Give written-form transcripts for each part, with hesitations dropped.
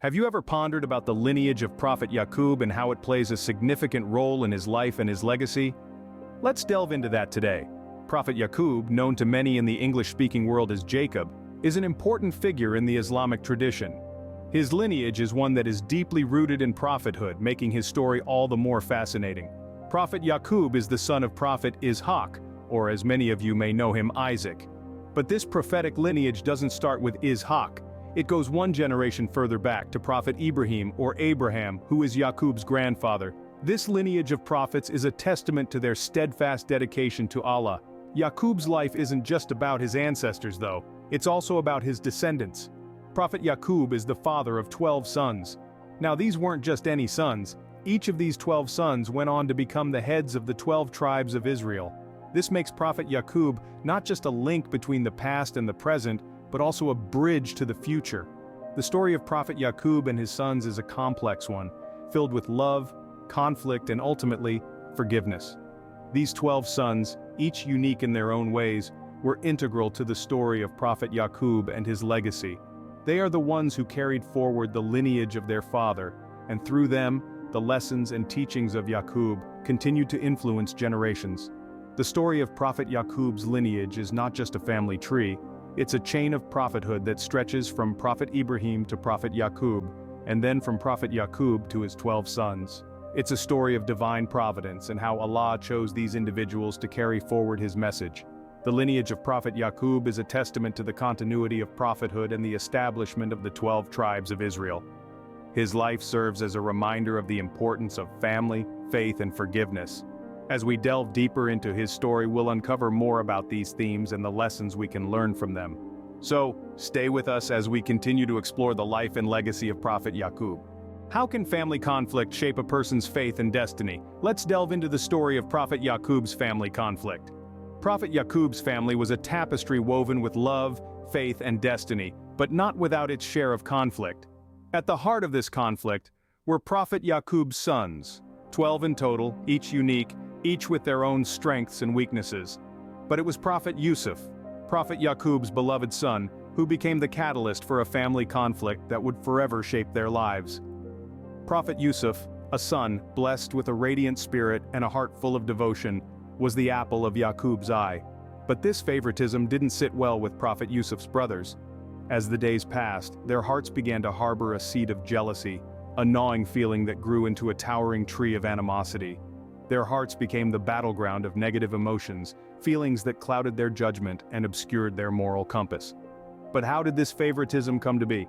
Have you ever pondered about the lineage of Prophet Yaqub and how it plays a significant role in his life and his legacy? Let's delve into that today. Prophet Yaqub, known to many in the English-speaking world as Jacob, is an important figure in the Islamic tradition. His lineage is one that is deeply rooted in prophethood, making his story all the more fascinating. Prophet Yaqub is the son of Prophet Ishaq, or as many of you may know him, Isaac. But this prophetic lineage doesn't start with Ishaq. It goes one generation further back to Prophet Ibrahim or Abraham, who is Yaqub's grandfather. This lineage of prophets is a testament to their steadfast dedication to Allah. Yaqub's life isn't just about his ancestors though, it's also about his descendants. Prophet Yaqub is the father of 12 sons. Now these weren't just any sons, each of these 12 sons went on to become the heads of the 12 tribes of Israel. This makes Prophet Yaqub not just a link between the past and the present, but also a bridge to the future. The story of Prophet Yaqub and his sons is a complex one, filled with love, conflict, and ultimately, forgiveness. These 12 sons, each unique in their own ways, were integral to the story of Prophet Yaqub and his legacy. They are the ones who carried forward the lineage of their father, and through them, the lessons and teachings of Yaqub continued to influence generations. The story of Prophet Yaqub's lineage is not just a family tree, it's a chain of prophethood that stretches from Prophet Ibrahim to Prophet Yaqub, and then from Prophet Yaqub to his 12 sons. It's a story of divine providence and how Allah chose these individuals to carry forward his message. The lineage of Prophet Yaqub is a testament to the continuity of prophethood and the establishment of the 12 tribes of Israel. His life serves as a reminder of the importance of family, faith, and forgiveness. As we delve deeper into his story, we'll uncover more about these themes and the lessons we can learn from them. So, stay with us as we continue to explore the life and legacy of Prophet Yaqub. How can family conflict shape a person's faith and destiny? Let's delve into the story of Prophet Yaqub's family conflict. Prophet Yaqub's family was a tapestry woven with love, faith, and destiny, but not without its share of conflict. At the heart of this conflict were Prophet Yaqub's sons, 12 in total, each unique, each with their own strengths and weaknesses. But it was Prophet Yusuf, Prophet Yaqub's beloved son, who became the catalyst for a family conflict that would forever shape their lives. Prophet Yusuf, a son blessed with a radiant spirit and a heart full of devotion, was the apple of Yaqub's eye. But this favoritism didn't sit well with Prophet Yusuf's brothers. As the days passed, their hearts began to harbor a seed of jealousy, a gnawing feeling that grew into a towering tree of animosity. Their hearts became the battleground of negative emotions, feelings that clouded their judgment and obscured their moral compass. But how did this favoritism come to be?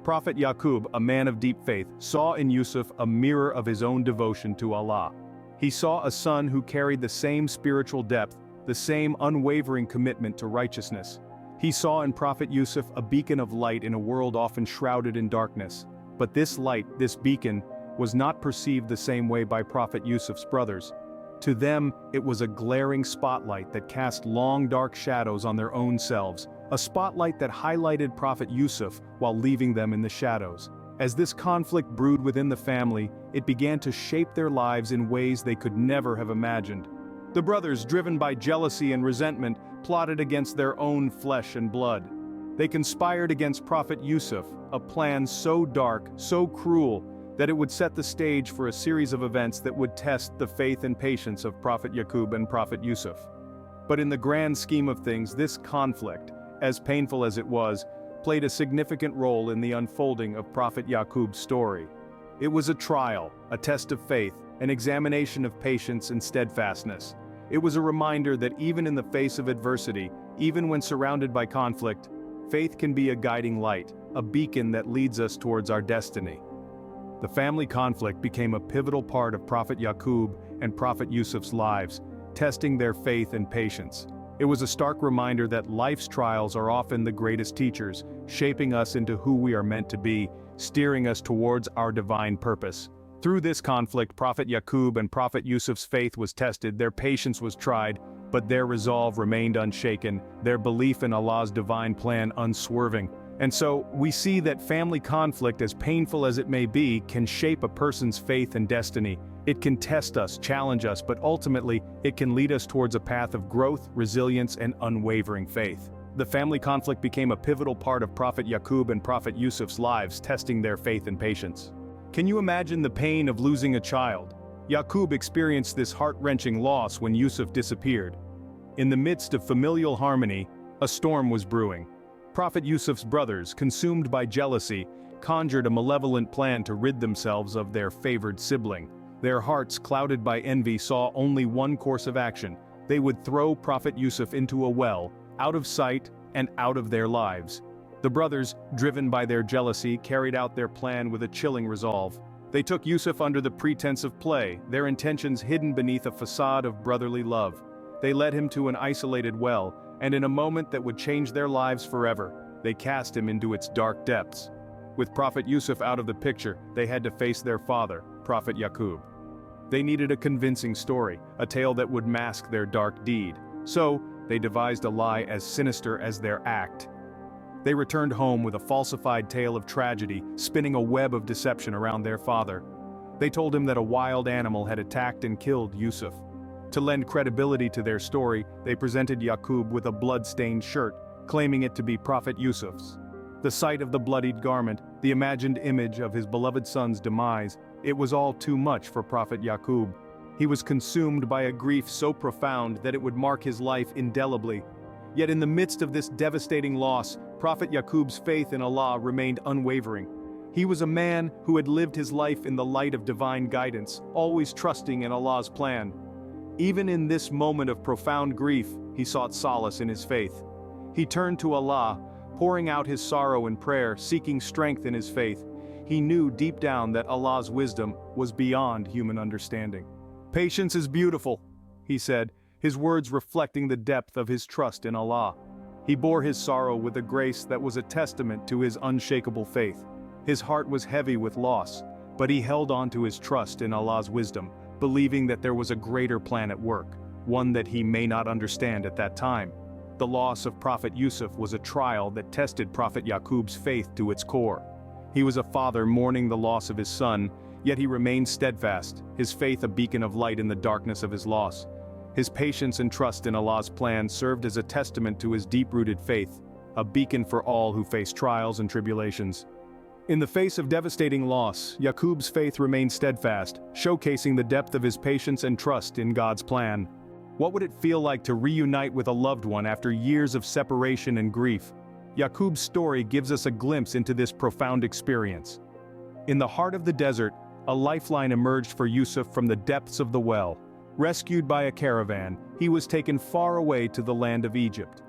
Prophet Yaqub, a man of deep faith, saw in Yusuf a mirror of his own devotion to Allah. He saw a son who carried the same spiritual depth, the same unwavering commitment to righteousness. He saw in Prophet Yusuf a beacon of light in a world often shrouded in darkness. But this light, this beacon, was not perceived the same way by Prophet Yusuf's brothers. To them, it was a glaring spotlight that cast long dark shadows on their own selves, a spotlight that highlighted Prophet Yusuf while leaving them in the shadows. As this conflict brewed within the family, it began to shape their lives in ways they could never have imagined. The brothers, driven by jealousy and resentment, plotted against their own flesh and blood. They conspired against Prophet Yusuf, a plan so dark, so cruel, that it would set the stage for a series of events that would test the faith and patience of Prophet Yaqub and Prophet Yusuf. But in the grand scheme of things, this conflict, as painful as it was, played a significant role in the unfolding of Prophet Yaqub's story. It was a trial, a test of faith, an examination of patience and steadfastness. It was a reminder that even in the face of adversity, even when surrounded by conflict, faith can be a guiding light, a beacon that leads us towards our destiny. The family conflict became a pivotal part of Prophet Yaqub and Prophet Yusuf's lives, testing their faith and patience. It was a stark reminder that life's trials are often the greatest teachers, shaping us into who we are meant to be, steering us towards our divine purpose. Through this conflict, Prophet Yaqub and Prophet Yusuf's faith was tested, their patience was tried, but their resolve remained unshaken, their belief in Allah's divine plan unswerving. And so, we see that family conflict, as painful as it may be, can shape a person's faith and destiny. It can test us, challenge us, but ultimately, it can lead us towards a path of growth, resilience, and unwavering faith. The family conflict became a pivotal part of Prophet Yaqub and Prophet Yusuf's lives, testing their faith and patience. Can you imagine the pain of losing a child? Yaqub experienced this heart-wrenching loss when Yusuf disappeared. In the midst of familial harmony, a storm was brewing. Prophet Yusuf's brothers, consumed by jealousy, conjured a malevolent plan to rid themselves of their favored sibling. Their hearts, clouded by envy, saw only one course of action. They would throw Prophet Yusuf into a well, out of sight and out of their lives. The brothers, driven by their jealousy, carried out their plan with a chilling resolve. They took Yusuf under the pretense of play, their intentions hidden beneath a facade of brotherly love. They led him to an isolated well, and in a moment that would change their lives forever, they cast him into its dark depths. With Prophet Yusuf out of the picture, they had to face their father, Prophet Yaqub. They needed a convincing story, a tale that would mask their dark deed. So, they devised a lie as sinister as their act. They returned home with a falsified tale of tragedy, spinning a web of deception around their father. They told him that a wild animal had attacked and killed Yusuf. To lend credibility to their story, they presented Yaqub with a blood-stained shirt, claiming it to be Prophet Yusuf's. The sight of the bloodied garment, the imagined image of his beloved son's demise, it was all too much for Prophet Yaqub. He was consumed by a grief so profound that it would mark his life indelibly. Yet in the midst of this devastating loss, Prophet Yaqub's faith in Allah remained unwavering. He was a man who had lived his life in the light of divine guidance, always trusting in Allah's plan. Even in this moment of profound grief, he sought solace in his faith. He turned to Allah, pouring out his sorrow in prayer, seeking strength in his faith. He knew deep down that Allah's wisdom was beyond human understanding. "Patience is beautiful," he said, his words reflecting the depth of his trust in Allah. He bore his sorrow with a grace that was a testament to his unshakable faith. His heart was heavy with loss, but he held on to his trust in Allah's wisdom, believing that there was a greater plan at work, one that he may not understand at that time. The loss of Prophet Yusuf was a trial that tested Prophet Yaqub's faith to its core. He was a father mourning the loss of his son, yet he remained steadfast, his faith a beacon of light in the darkness of his loss. His patience and trust in Allah's plan served as a testament to his deep-rooted faith, a beacon for all who face trials and tribulations. In the face of devastating loss, Yaqub's faith remained steadfast, showcasing the depth of his patience and trust in God's plan. What would it feel like to reunite with a loved one after years of separation and grief? Yaqub's story gives us a glimpse into this profound experience. In the heart of the desert, a lifeline emerged for Yusuf from the depths of the well. Rescued by a caravan, he was taken far away to the land of Egypt.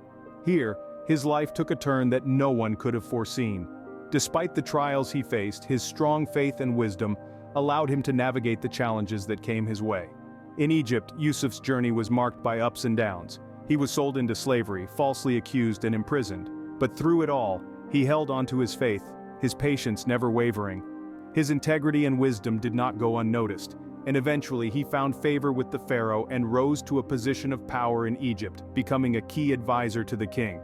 Here, his life took a turn that no one could have foreseen. Despite the trials he faced, his strong faith and wisdom allowed him to navigate the challenges that came his way. In Egypt, Yusuf's journey was marked by ups and downs. He was sold into slavery, falsely accused and imprisoned. But through it all, he held on to his faith, his patience never wavering. His integrity and wisdom did not go unnoticed, and eventually he found favor with the pharaoh and rose to a position of power in Egypt, becoming a key advisor to the king.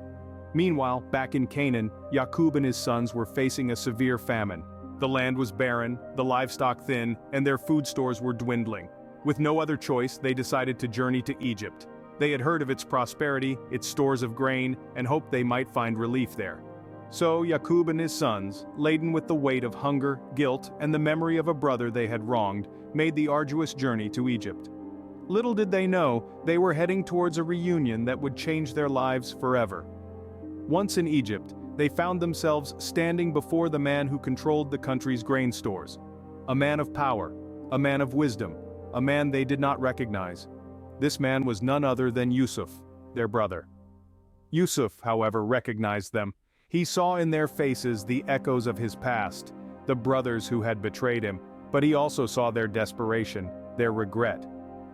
Meanwhile, back in Canaan, Yaqub and his sons were facing a severe famine. The land was barren, the livestock thin, and their food stores were dwindling. With no other choice, they decided to journey to Egypt. They had heard of its prosperity, its stores of grain, and hoped they might find relief there. So Yaqub and his sons, laden with the weight of hunger, guilt, and the memory of a brother they had wronged, made the arduous journey to Egypt. Little did they know, they were heading towards a reunion that would change their lives forever. Once in Egypt, they found themselves standing before the man who controlled the country's grain stores. A man of power, a man of wisdom, a man they did not recognize. This man was none other than Yusuf, their brother. Yusuf, however, recognized them. He saw in their faces the echoes of his past, the brothers who had betrayed him, but he also saw their desperation, their regret.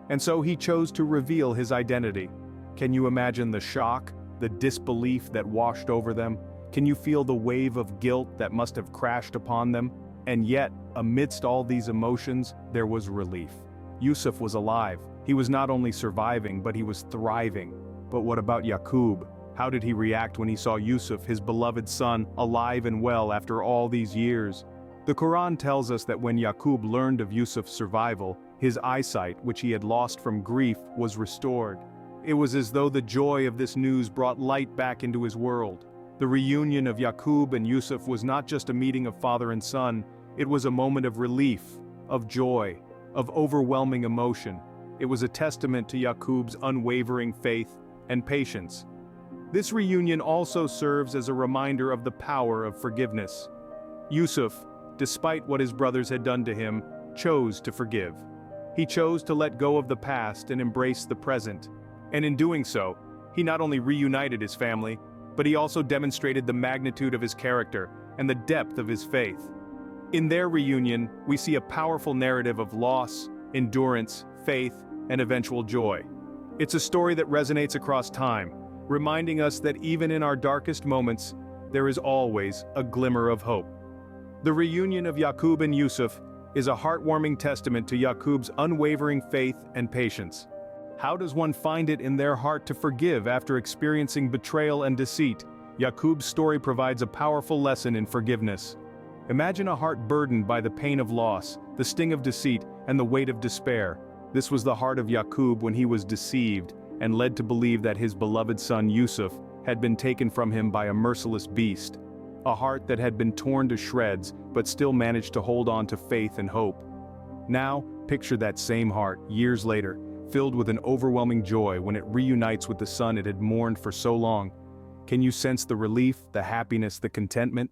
And so he chose to reveal his identity. Can you imagine the shock, the disbelief that washed over them? Can you feel the wave of guilt that must have crashed upon them? And yet, amidst all these emotions, there was relief. Yusuf was alive. He was not only surviving, but he was thriving. But what about Yaqub? How did he react when he saw Yusuf, his beloved son, alive and well after all these years? The Quran tells us that when Yaqub learned of Yusuf's survival, his eyesight, which he had lost from grief, was restored. it was as though the joy of this news brought light back into his world. The reunion of Yaqub and Yusuf was not just a meeting of father and son, it was a moment of relief, of joy, of overwhelming emotion. It was a testament to Yaqub's unwavering faith and patience. This reunion also serves as a reminder of the power of forgiveness. Yusuf, despite what his brothers had done to him, chose to forgive. He chose to let go of the past and embrace the present. And in doing so, he not only reunited his family, but he also demonstrated the magnitude of his character and the depth of his faith. In their reunion, we see a powerful narrative of loss, endurance, faith, and eventual joy. It's a story that resonates across time, reminding us that even in our darkest moments, there is always a glimmer of hope. The reunion of Yaqub and Yusuf is a heartwarming testament to Yaqub's unwavering faith and patience. How does one find it in their heart to forgive after experiencing betrayal and deceit? Yaqub's story provides a powerful lesson in forgiveness. Imagine a heart burdened by the pain of loss, the sting of deceit, and the weight of despair. This was the heart of Yaqub when he was deceived and led to believe that his beloved son Yusuf had been taken from him by a merciless beast. A heart that had been torn to shreds but still managed to hold on to faith and hope. Now, picture that same heart, years later, filled with an overwhelming joy when it reunites with the son it had mourned for so long. Can you sense the relief, the happiness, the contentment?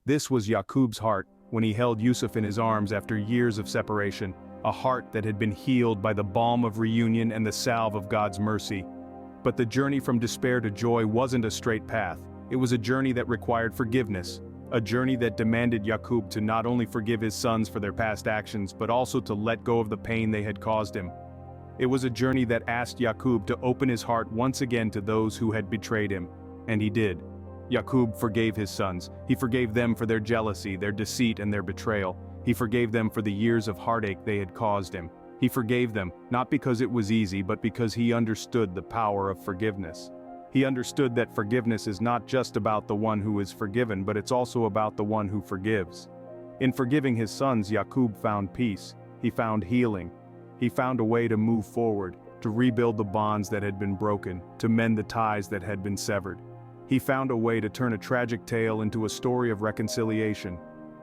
This was Yaqub's heart when he held Yusuf in his arms after years of separation, a heart that had been healed by the balm of reunion and the salve of God's mercy. But the journey from despair to joy wasn't a straight path. It was a journey that required forgiveness, a journey that demanded Yaqub to not only forgive his sons for their past actions but also to let go of the pain they had caused him. It was a journey that asked Yaqub to open his heart once again to those who had betrayed him, and he did. Yaqub forgave his sons. He forgave them for their jealousy, their deceit, and their betrayal. He forgave them for the years of heartache they had caused him. He forgave them, not because it was easy, but because he understood the power of forgiveness. He understood that forgiveness is not just about the one who is forgiven, but it's also about the one who forgives. In forgiving his sons, Yaqub found peace. He found healing. He found a way to move forward, to rebuild the bonds that had been broken, to mend the ties that had been severed. He found a way to turn a tragic tale into a story of reconciliation,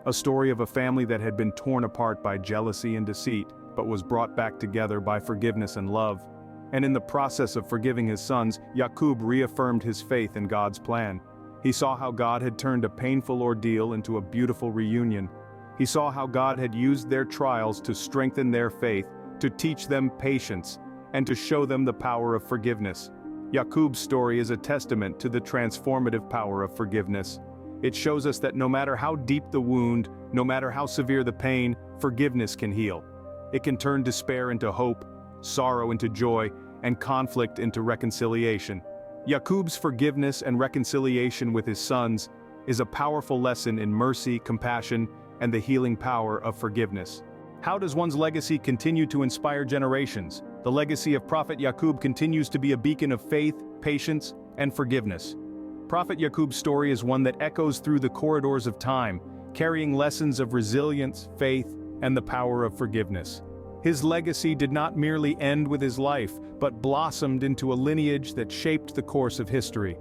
a story of a family that had been torn apart by jealousy and deceit, but was brought back together by forgiveness and love. And in the process of forgiving his sons, Yaqub reaffirmed his faith in God's plan. He saw how God had turned a painful ordeal into a beautiful reunion. He saw how God had used their trials to strengthen their faith, to teach them patience, and to show them the power of forgiveness. Yaqub's story is a testament to the transformative power of forgiveness. It shows us that no matter how deep the wound, no matter how severe the pain, forgiveness can heal. It can turn despair into hope, sorrow into joy, and conflict into reconciliation. Yaqub's forgiveness and reconciliation with his sons is a powerful lesson in mercy, compassion, and the healing power of forgiveness. How does one's legacy continue to inspire generations? The legacy of Prophet Yaqub continues to be a beacon of faith, patience, and forgiveness. Prophet Yaqub's story is one that echoes through the corridors of time, carrying lessons of resilience, faith, and the power of forgiveness. His legacy did not merely end with his life, but blossomed into a lineage that shaped the course of history.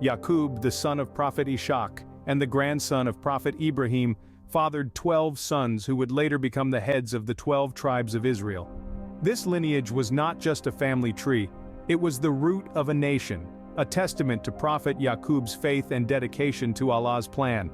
Yaqub, the son of Prophet Ishaq, and the grandson of Prophet Ibrahim, fathered 12 sons who would later become the heads of the 12 tribes of Israel. This lineage was not just a family tree, it was the root of a nation, a testament to Prophet Yaqub's faith and dedication to Allah's plan.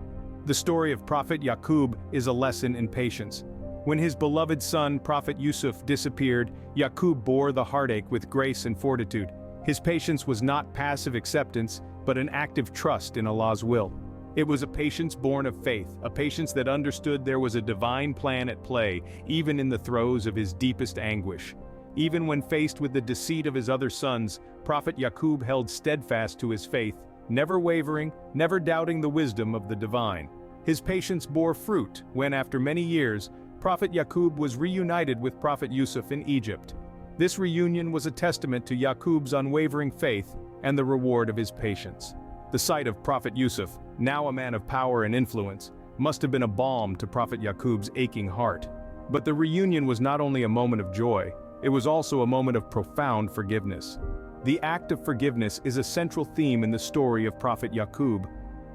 The story of Prophet Yaqub is a lesson in patience. When his beloved son, Prophet Yusuf, disappeared, Yaqub bore the heartache with grace and fortitude. His patience was not passive acceptance, but an active trust in Allah's will. It was a patience born of faith, a patience that understood there was a divine plan at play, even in the throes of his deepest anguish. Even when faced with the deceit of his other sons, Prophet Yaqub held steadfast to his faith, never wavering, never doubting the wisdom of the divine. His patience bore fruit when, after many years, Prophet Yaqub was reunited with Prophet Yusuf in Egypt. This reunion was a testament to Yaqub's unwavering faith and the reward of his patience. The sight of Prophet Yusuf, now a man of power and influence, must have been a balm to Prophet Yaqub's aching heart. But the reunion was not only a moment of joy, it was also a moment of profound forgiveness. The act of forgiveness is a central theme in the story of Prophet Yaqub.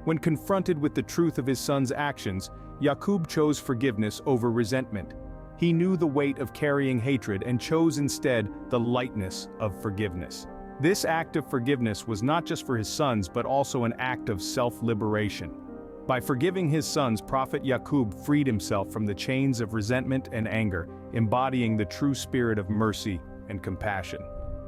When confronted with the truth of his son's actions, Yaqub chose forgiveness over resentment. He knew the weight of carrying hatred and chose instead the lightness of forgiveness. This act of forgiveness was not just for his sons but also an act of self-liberation. By forgiving his sons, Prophet Yaqub freed himself from the chains of resentment and anger, embodying the true spirit of mercy and compassion.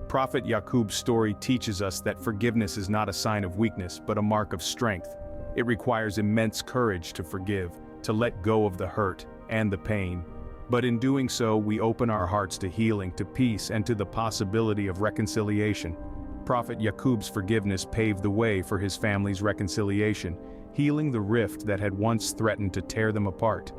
Prophet Yaqub's story teaches us that forgiveness is not a sign of weakness but a mark of strength. It requires immense courage to forgive, to let go of the hurt and the pain. But in doing so, we open our hearts to healing, to peace, and to the possibility of reconciliation. Prophet Yaqub's forgiveness paved the way for his family's reconciliation, healing the rift that had once threatened to tear them apart.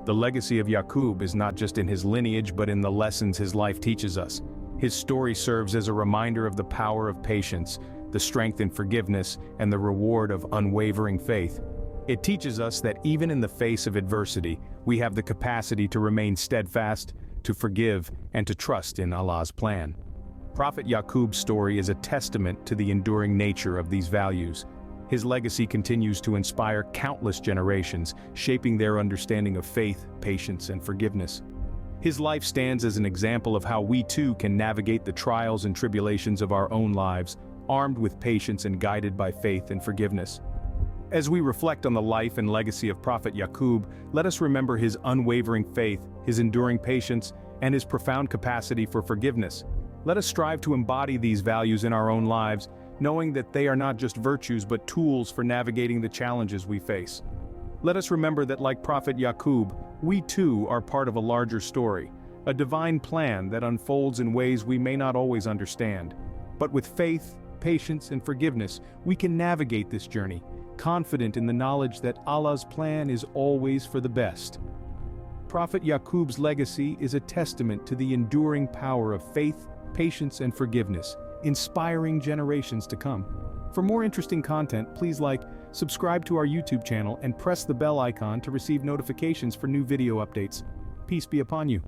The legacy of Yaqub is not just in his lineage but in the lessons his life teaches us. His story serves as a reminder of the power of patience, the strength in forgiveness, and the reward of unwavering faith. It teaches us that even in the face of adversity, we have the capacity to remain steadfast, to forgive, and to trust in Allah's plan. Prophet Yaqub's story is a testament to the enduring nature of these values. His legacy continues to inspire countless generations, shaping their understanding of faith, patience, and forgiveness. His life stands as an example of how we too can navigate the trials and tribulations of our own lives, armed with patience and guided by faith and forgiveness. As we reflect on the life and legacy of Prophet Yaqub, let us remember his unwavering faith, his enduring patience, and his profound capacity for forgiveness. Let us strive to embody these values in our own lives, knowing that they are not just virtues but tools for navigating the challenges we face. Let us remember that like Prophet Yaqub, we too are part of a larger story, a divine plan that unfolds in ways we may not always understand. But with faith, patience, and forgiveness, we can navigate this journey, confident in the knowledge that Allah's plan is always for the best. Prophet Yaqub's legacy is a testament to the enduring power of faith, patience, and forgiveness, inspiring generations to come. For more interesting content, please subscribe to our YouTube channel, and press the bell icon to receive notifications for new video updates. Peace be upon you.